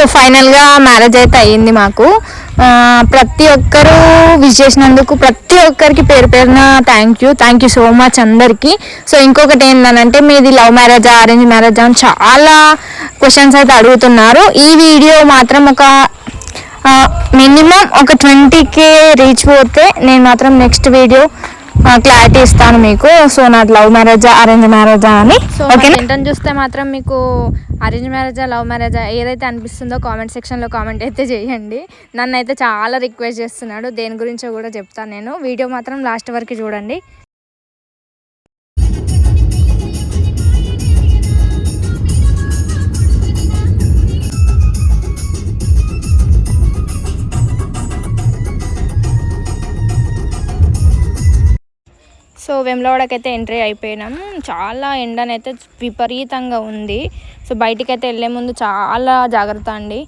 So ఫైనల్గా marriage అయితే అయ్యింది మాకు. ప్రతి ఒక్కరూ విష్ చేసినందుకు ప్రతి ఒక్కరికి పేరు పేరున థ్యాంక్ యూ సో మచ్ అందరికీ. సో ఇంకొకటి ఏంటంటే మీది లవ్ మ్యారేజా అరేంజ్ మ్యారేజా అని చాలా క్వశ్చన్స్ అయితే అడుగుతున్నారు. ఈ వీడియో మాత్రం ఒక మినిమం ఒక 20K రీచ్ పోతే నేను మాత్రం నెక్స్ట్ వీడియో క్లారిటీ ఇస్తాను మీకు. సో నాది లవ్ మ్యారేజా అరేంజ్ మ్యారేజా అని. సో ఇంటర్ని చూస్తే మాత్రం మీకు అరేంజ్ మ్యారేజా లవ్ మ్యారేజా ఏదైతే అనిపిస్తుందో కామెంట్ సెక్షన్లో కామెంట్ అయితే చేయండి. నన్ను అయితే చాలా రిక్వెస్ట్ చేస్తున్నాడు, దేని గురించో కూడా చెప్తాను నేను. వీడియో మాత్రం లాస్ట్ వరకు చూడండి. సో వేములవాడకైతే ఎంట్రీ అయిపోయినాం. చాలా ఎండనైతే విపరీతంగా ఉంది. సో బయటికైతే వెళ్ళే ముందు చాలా జాగ్రత్త అండి,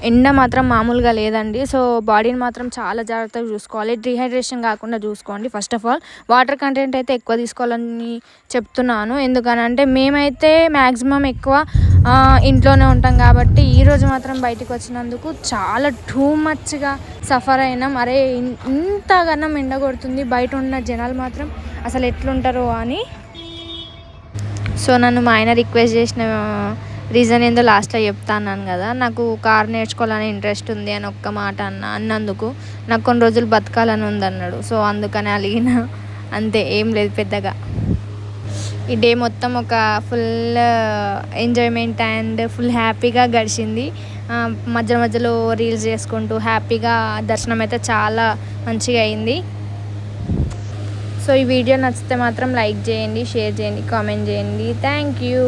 ఎండ మాత్రం మామూలుగా లేదండి. సో బాడీని మాత్రం చాలా జాగ్రత్తగా చూసుకోవాలి, డిహైడ్రేషన్ కాకుండా చూసుకోండి. First of all water content అయితే ఎక్కువ తీసుకోవాలని చెప్తున్నాను. ఎందుకనంటే మేమైతే మ్యాక్సిమం ఎక్కువ ఇంట్లోనే ఉంటాం కాబట్టి ఈరోజు మాత్రం బయటికి వచ్చినందుకు చాలా టూ మచ్గా సఫర్ అయినాం. అరే ఇంతగానం ఎండ కొడుతుంది, బయట ఉన్న జనాలు మాత్రం అసలు ఎట్లుంటారో అని. సో నన్ను మా ఆయన రిక్వెస్ట్ చేసిన రీజన్ ఏందో లాస్ట్లో చెప్తాను కదా. నాకు కార్ నేర్చుకోవాలని ఇంట్రెస్ట్ ఉంది అని ఒక్క మాట అన్నందుకు నాకు కొన్ని రోజులు బతకాలని ఉందన్నాడు. సో అందుకని అలిగిన, అంతే, ఏం లేదు పెద్దగా. ఈ డే మొత్తం ఒక ఫుల్ ఎంజాయ్మెంట్ అండ్ ఫుల్ హ్యాపీగా గడిచింది. మధ్యలో రీల్స్ చేసుకుంటూ హ్యాపీగా దర్శనం అయితే చాలా మంచిగా అయింది. సో ఈ వీడియో నచ్చితే మాత్రం లైక్ చేయండి, షేర్ చేయండి, కామెంట్ చేయండి. Thank you.